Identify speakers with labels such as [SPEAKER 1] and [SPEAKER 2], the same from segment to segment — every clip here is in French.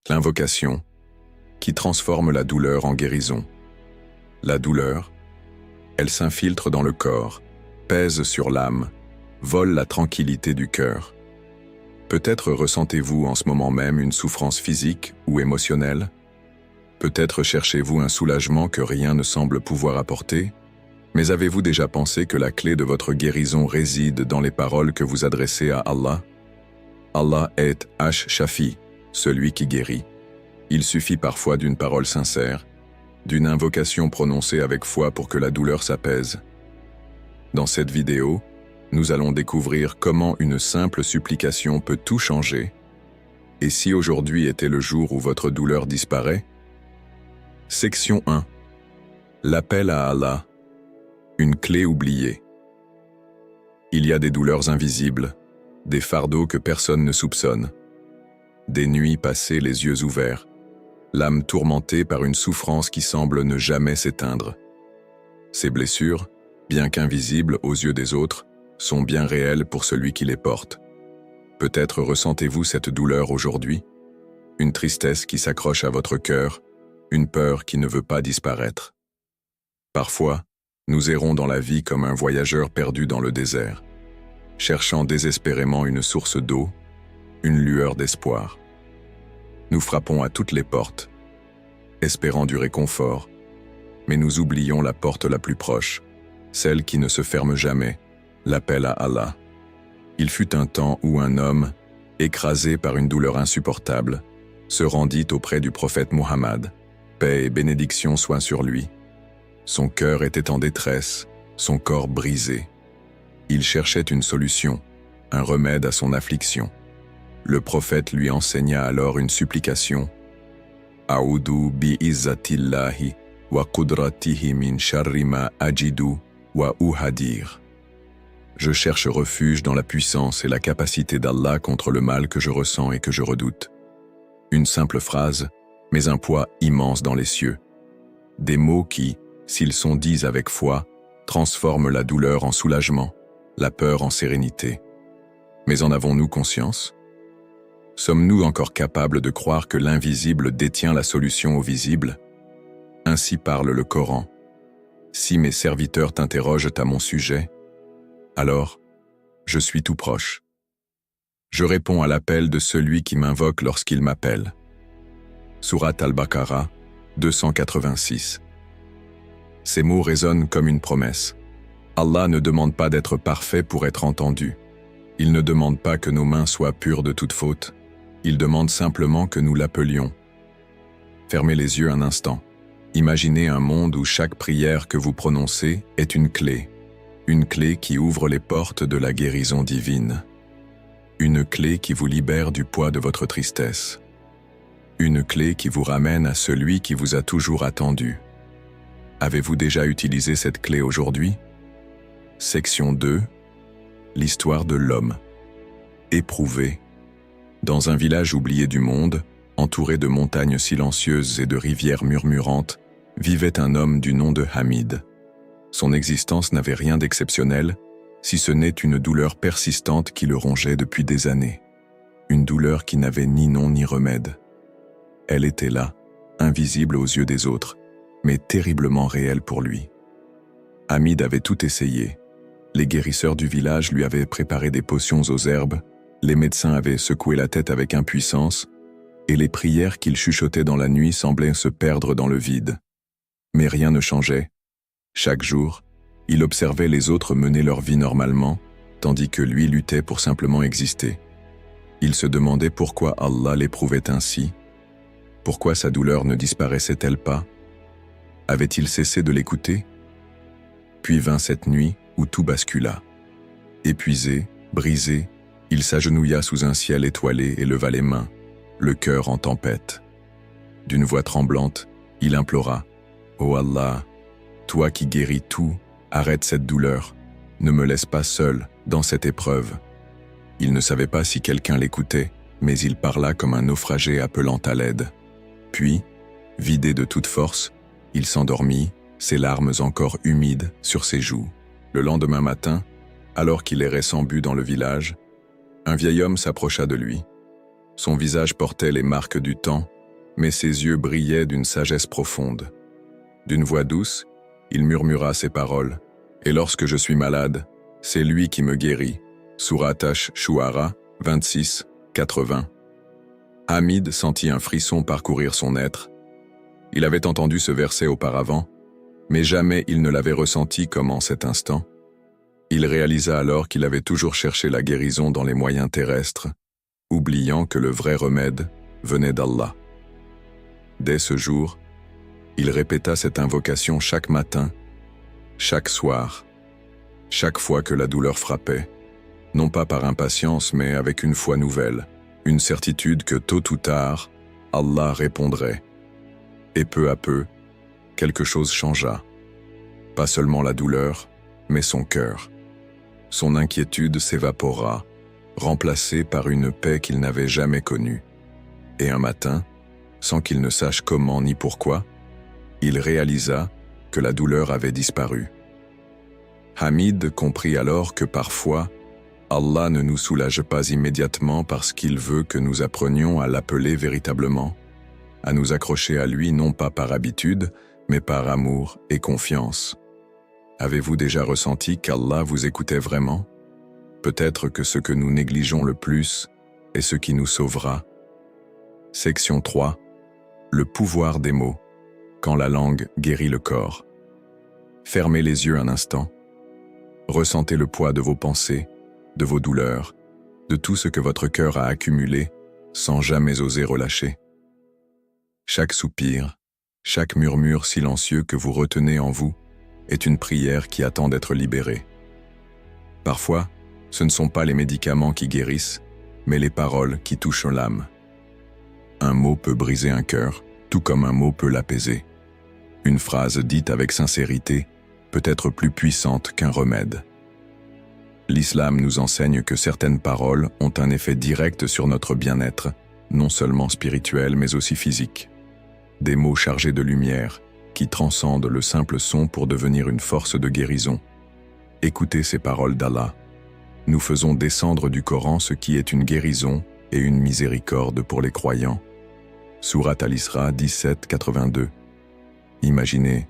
[SPEAKER 1] L'invocation, qui transforme la douleur en guérison. La douleur, elle s'infiltre dans le corps, pèse sur l'âme, vole la tranquillité du cœur. Peut-être ressentez-vous en ce moment même une souffrance physique ou émotionnelle. Peut-être cherchez-vous un soulagement que rien ne semble pouvoir apporter. Mais avez-vous déjà pensé que la clé de votre guérison réside dans les paroles que vous adressez à Allah? Allah est Ash-Shafi, celui qui guérit. Il suffit parfois d'une parole sincère, d'une invocation prononcée avec foi pour que la douleur s'apaise. Dans cette vidéo, nous allons découvrir comment une simple supplication peut tout changer. Et si aujourd'hui était le jour où votre douleur disparaît? Section 1. L'appel à Allah. Une clé oubliée. Il y a des douleurs invisibles, des fardeaux que personne ne soupçonne, des nuits passées les yeux ouverts, l'âme tourmentée par une souffrance qui semble ne jamais s'éteindre. Ces blessures, bien qu'invisibles aux yeux des autres, sont bien réelles pour celui qui les porte. Peut-être ressentez-vous cette douleur aujourd'hui, une tristesse qui s'accroche à votre cœur, une peur qui ne veut pas disparaître. Parfois, nous errons dans la vie comme un voyageur perdu dans le désert, cherchant désespérément une source d'eau, une lueur d'espoir. Nous frappons à toutes les portes, espérant du réconfort, mais nous oublions la porte la plus proche, celle qui ne se ferme jamais, l'appel à Allah. Il fut un temps où un homme, écrasé par une douleur insupportable, se rendit auprès du prophète Muhammad, paix et bénédiction soient sur lui. Son cœur était en détresse, son corps brisé. Il cherchait une solution, un remède à son affliction. Le prophète lui enseigna alors une supplication. « A'udhu bi'izzatillahi wa qudratihi min sharri ma ajidu wa uhadir » Je cherche refuge dans la puissance et la capacité d'Allah contre le mal que je ressens et que je redoute. Une simple phrase, mais un poids immense dans les cieux. Des mots qui, s'ils sont dits avec foi, transforment la douleur en soulagement, la peur en sérénité. Mais en avons-nous conscience? Sommes-nous encore capables de croire que l'invisible détient la solution au visible? Ainsi parle le Coran. Si mes serviteurs t'interrogent à mon sujet, alors, je suis tout proche. Je réponds à l'appel de celui qui m'invoque lorsqu'il m'appelle. Sourate Al-Baqarah, 286. Ces mots résonnent comme une promesse. Allah ne demande pas d'être parfait pour être entendu. Il ne demande pas que nos mains soient pures de toute faute. Il demande simplement que nous l'appelions. Fermez les yeux un instant. Imaginez un monde où chaque prière que vous prononcez est une clé qui ouvre les portes de la guérison divine. Une clé qui vous libère du poids de votre tristesse. Une clé qui vous ramène à celui qui vous a toujours attendu. Avez-vous déjà utilisé cette clé aujourd'hui? Section 2. L'histoire de l'homme. Éprouvé. Dans un village oublié du monde, entouré de montagnes silencieuses et de rivières murmurantes, vivait un homme du nom de Hamid. Son existence n'avait rien d'exceptionnel, si ce n'est une douleur persistante qui le rongeait depuis des années. Une douleur qui n'avait ni nom ni remède. Elle était là, invisible aux yeux des autres, mais terriblement réelle pour lui. Hamid avait tout essayé. Les guérisseurs du village lui avaient préparé des potions aux herbes, les médecins avaient secoué la tête avec impuissance, et les prières qu'il chuchotait dans la nuit semblaient se perdre dans le vide. Mais rien ne changeait. Chaque jour, il observait les autres mener leur vie normalement, tandis que lui luttait pour simplement exister. Il se demandait pourquoi Allah l'éprouvait ainsi. Pourquoi sa douleur ne disparaissait-elle pas? Avait-il cessé de l'écouter? Puis vint cette nuit où tout bascula. Épuisé, brisé, il s'agenouilla sous un ciel étoilé et leva les mains, le cœur en tempête. D'une voix tremblante, il implora « Ô Allah, toi qui guéris tout, arrête cette douleur, ne me laisse pas seul dans cette épreuve. » Il ne savait pas si quelqu'un l'écoutait, mais il parla comme un naufragé appelant à l'aide. Puis, vidé de toute force, il s'endormit, ses larmes encore humides sur ses joues. Le lendemain matin, alors qu'il errait sans but dans le village, un vieil homme s'approcha de lui. Son visage portait les marques du temps, mais ses yeux brillaient d'une sagesse profonde. D'une voix douce, il murmura ces paroles. « Et lorsque je suis malade, c'est lui qui me guérit. » Sourate Ash-Shu'ara 26, 80. Hamid sentit un frisson parcourir son être. Il avait entendu ce verset auparavant, mais jamais il ne l'avait ressenti comme en cet instant. Il réalisa alors qu'il avait toujours cherché la guérison dans les moyens terrestres, oubliant que le vrai remède venait d'Allah. Dès ce jour, il répéta cette invocation chaque matin, chaque soir, chaque fois que la douleur frappait, non pas par impatience mais avec une foi nouvelle, une certitude que tôt ou tard, Allah répondrait. Et peu à peu, quelque chose changea. Pas seulement la douleur, mais son cœur. Son inquiétude s'évapora, remplacée par une paix qu'il n'avait jamais connue. Et un matin, sans qu'il ne sache comment ni pourquoi, il réalisa que la douleur avait disparu. Hamid comprit alors que parfois, Allah ne nous soulage pas immédiatement parce qu'il veut que nous apprenions à l'appeler véritablement, à nous accrocher à lui non pas par habitude, mais par amour et confiance. Avez-vous déjà ressenti qu'Allah vous écoutait vraiment? Peut-être que ce que nous négligeons le plus est ce qui nous sauvera. Section 3. Le pouvoir des mots, quand la langue guérit le corps. Fermez les yeux un instant. Ressentez le poids de vos pensées, de vos douleurs, de tout ce que votre cœur a accumulé sans jamais oser relâcher. Chaque soupir, chaque murmure silencieux que vous retenez en vous est une prière qui attend d'être libérée. Parfois, ce ne sont pas les médicaments qui guérissent, mais les paroles qui touchent l'âme. Un mot peut briser un cœur, tout comme un mot peut l'apaiser. Une phrase dite avec sincérité peut être plus puissante qu'un remède. L'islam nous enseigne que certaines paroles ont un effet direct sur notre bien-être, non seulement spirituel mais aussi physique. Des mots chargés de lumière, qui transcendent le simple son pour devenir une force de guérison. Écoutez ces paroles d'Allah. Nous faisons descendre du Coran ce qui est une guérison et une miséricorde pour les croyants. Sourate Al-Isra 17, 82. Imaginez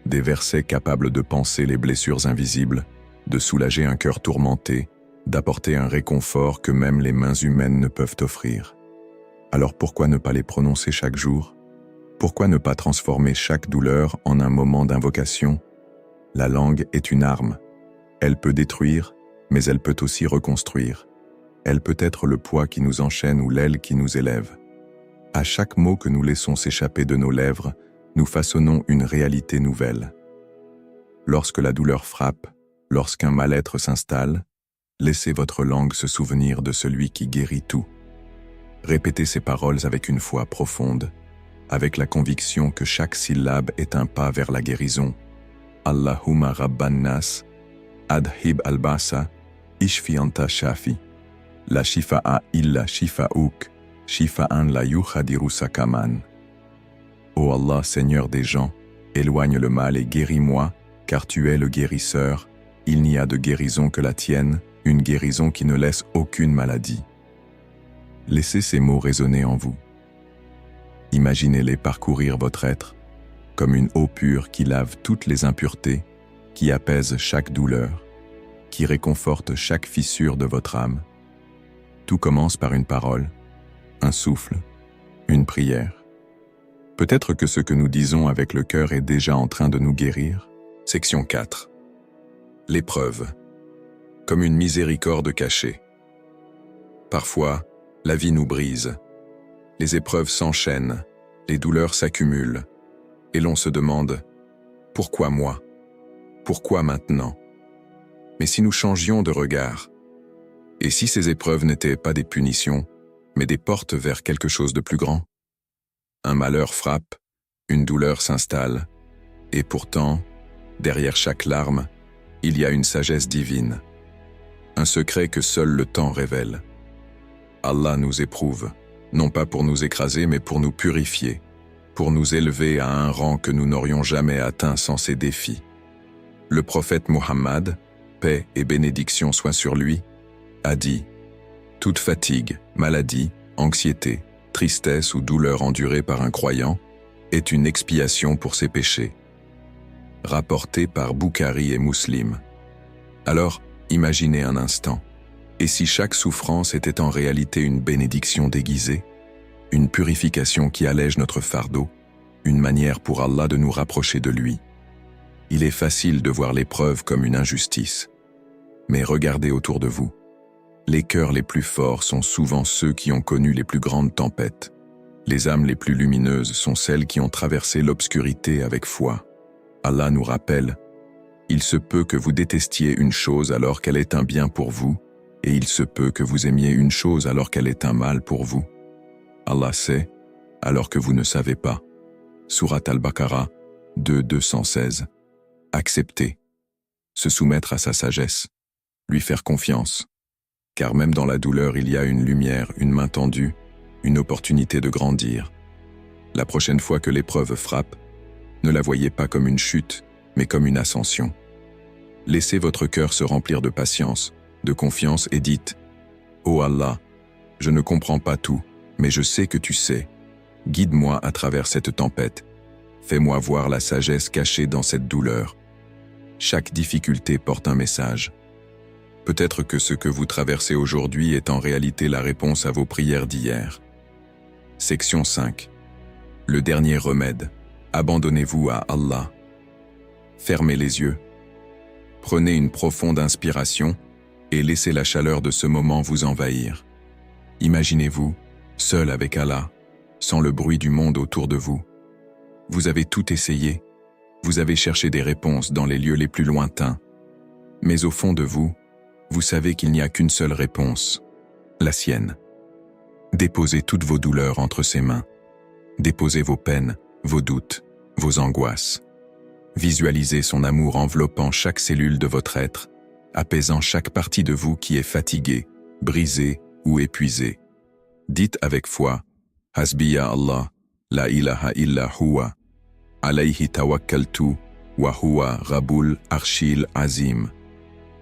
[SPEAKER 1] des versets capables de panser les blessures invisibles, de soulager un cœur tourmenté, d'apporter un réconfort que même les mains humaines ne peuvent offrir. Alors pourquoi ne pas les prononcer chaque jour? Pourquoi ne pas transformer chaque douleur en un moment d'invocation? La langue est une arme. Elle peut détruire, mais elle peut aussi reconstruire. Elle peut être le poids qui nous enchaîne ou l'aile qui nous élève. À chaque mot que nous laissons s'échapper de nos lèvres, nous façonnons une réalité nouvelle. Lorsque la douleur frappe, lorsqu'un mal-être s'installe, laissez votre langue se souvenir de celui qui guérit tout. Répétez ces paroles avec une foi profonde, avec la conviction que chaque syllabe est un pas vers la guérison. Allahumma Rabban Nas, Adhib al-Basa, Ishfi anta Shafi, La shifa'a illa shifa'uk, Shifa'an la yukhadiru sakaman. Ô Allah, Seigneur des gens, éloigne le mal et guéris-moi, car tu es le guérisseur. Il n'y a de guérison que la tienne, une guérison qui ne laisse aucune maladie. Laissez ces mots résonner en vous. Imaginez-les parcourir votre être, comme une eau pure qui lave toutes les impuretés, qui apaise chaque douleur, qui réconforte chaque fissure de votre âme. Tout commence par une parole, un souffle, une prière. Peut-être que ce que nous disons avec le cœur est déjà en train de nous guérir. Section 4. L'épreuve, comme une miséricorde cachée. Parfois, la vie nous brise. Les épreuves s'enchaînent, les douleurs s'accumulent, et l'on se demande « Pourquoi moi? Pourquoi maintenant ?» Mais si nous changions de regard, et si ces épreuves n'étaient pas des punitions, mais des portes vers quelque chose de plus grand? Un malheur frappe, une douleur s'installe, et pourtant, derrière chaque larme, il y a une sagesse divine, un secret que seul le temps révèle. Allah nous éprouve, non pas pour nous écraser, mais pour nous purifier, pour nous élever à un rang que nous n'aurions jamais atteint sans ces défis. Le prophète Muhammad, paix et bénédiction soient sur lui, a dit « Toute fatigue, maladie, anxiété, tristesse ou douleur endurée par un croyant est une expiation pour ses péchés. Rapporté par Boukhari et Muslim. Alors, imaginez un instant. Et si chaque souffrance était en réalité une bénédiction déguisée, une purification qui allège notre fardeau, une manière pour Allah de nous rapprocher de lui. Il est facile de voir l'épreuve comme une injustice. Mais regardez autour de vous. Les cœurs les plus forts sont souvent ceux qui ont connu les plus grandes tempêtes. Les âmes les plus lumineuses sont celles qui ont traversé l'obscurité avec foi. Allah nous rappelle, « Il se peut que vous détestiez une chose alors qu'elle est un bien pour vous, et il se peut que vous aimiez une chose alors qu'elle est un mal pour vous. Allah sait, alors que vous ne savez pas. » Sourate Al-Baqarah 2:216. Accepter. Se soumettre à sa sagesse. Lui faire confiance. Car même dans la douleur, il y a une lumière, une main tendue, une opportunité de grandir. La prochaine fois que l'épreuve frappe, ne la voyez pas comme une chute, mais comme une ascension. Laissez votre cœur se remplir de patience, de confiance et dites « Ô Allah, je ne comprends pas tout, mais je sais que tu sais. Guide-moi à travers cette tempête. Fais-moi voir la sagesse cachée dans cette douleur. » Chaque difficulté porte un message. Peut-être que ce que vous traversez aujourd'hui est en réalité la réponse à vos prières d'hier. Section 5. Le dernier remède. Abandonnez-vous à Allah. Fermez les yeux. Prenez une profonde inspiration et laissez la chaleur de ce moment vous envahir. Imaginez-vous, seul avec Allah, sans le bruit du monde autour de vous. Vous avez tout essayé. Vous avez cherché des réponses dans les lieux les plus lointains. Mais au fond de vous, vous savez qu'il n'y a qu'une seule réponse, la sienne. Déposez toutes vos douleurs entre ses mains. Déposez vos peines, vos doutes, vos angoisses. Visualisez son amour enveloppant chaque cellule de votre être, apaisant chaque partie de vous qui est fatiguée, brisée ou épuisée. Dites avec foi, « Hasbiya Allah, la ilaha illa huwa, alayhi tawakkaltu, wa huwa Rabbul Arshil Azim. »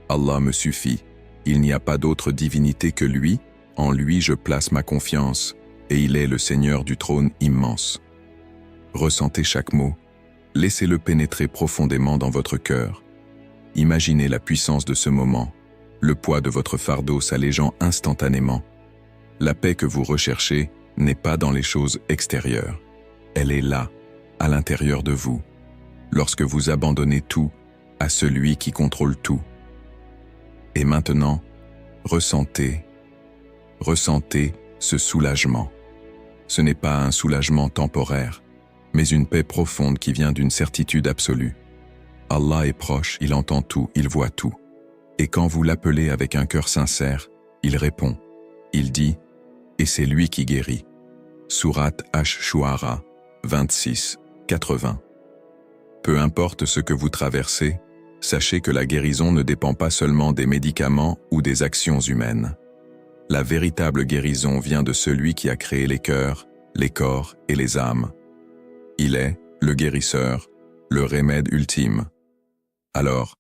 [SPEAKER 1] Allah me suffit, il n'y a pas d'autre divinité que lui, en lui je place ma confiance, et il est le Seigneur du trône immense. Ressentez chaque mot, laissez-le pénétrer profondément dans votre cœur. Imaginez la puissance de ce moment, le poids de votre fardeau s'allégeant instantanément. La paix que vous recherchez n'est pas dans les choses extérieures. Elle est là, à l'intérieur de vous, lorsque vous abandonnez tout à celui qui contrôle tout. Et maintenant, ressentez ce soulagement. Ce n'est pas un soulagement temporaire, mais une paix profonde qui vient d'une certitude absolue. Allah est proche, il entend tout, il voit tout. Et quand vous l'appelez avec un cœur sincère, il répond. Il dit, et c'est lui qui guérit. Sourate Ash-Shu'ara 26-80. Peu importe ce que vous traversez, sachez que la guérison ne dépend pas seulement des médicaments ou des actions humaines. La véritable guérison vient de celui qui a créé les cœurs, les corps et les âmes. Il est le guérisseur, le remède ultime. Alors,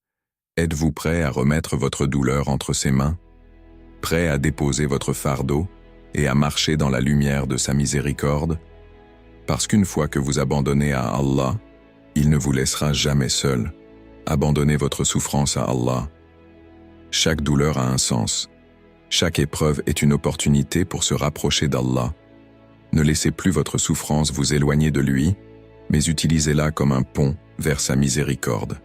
[SPEAKER 1] êtes-vous prêt à remettre votre douleur entre ses mains? Prêt à déposer votre fardeau et à marcher dans la lumière de sa miséricorde? Parce qu'une fois que vous abandonnez à Allah, il ne vous laissera jamais seul. Abandonnez votre souffrance à Allah. Chaque douleur a un sens. Chaque épreuve est une opportunité pour se rapprocher d'Allah. Ne laissez plus votre souffrance vous éloigner de lui, mais utilisez-la comme un pont vers sa miséricorde.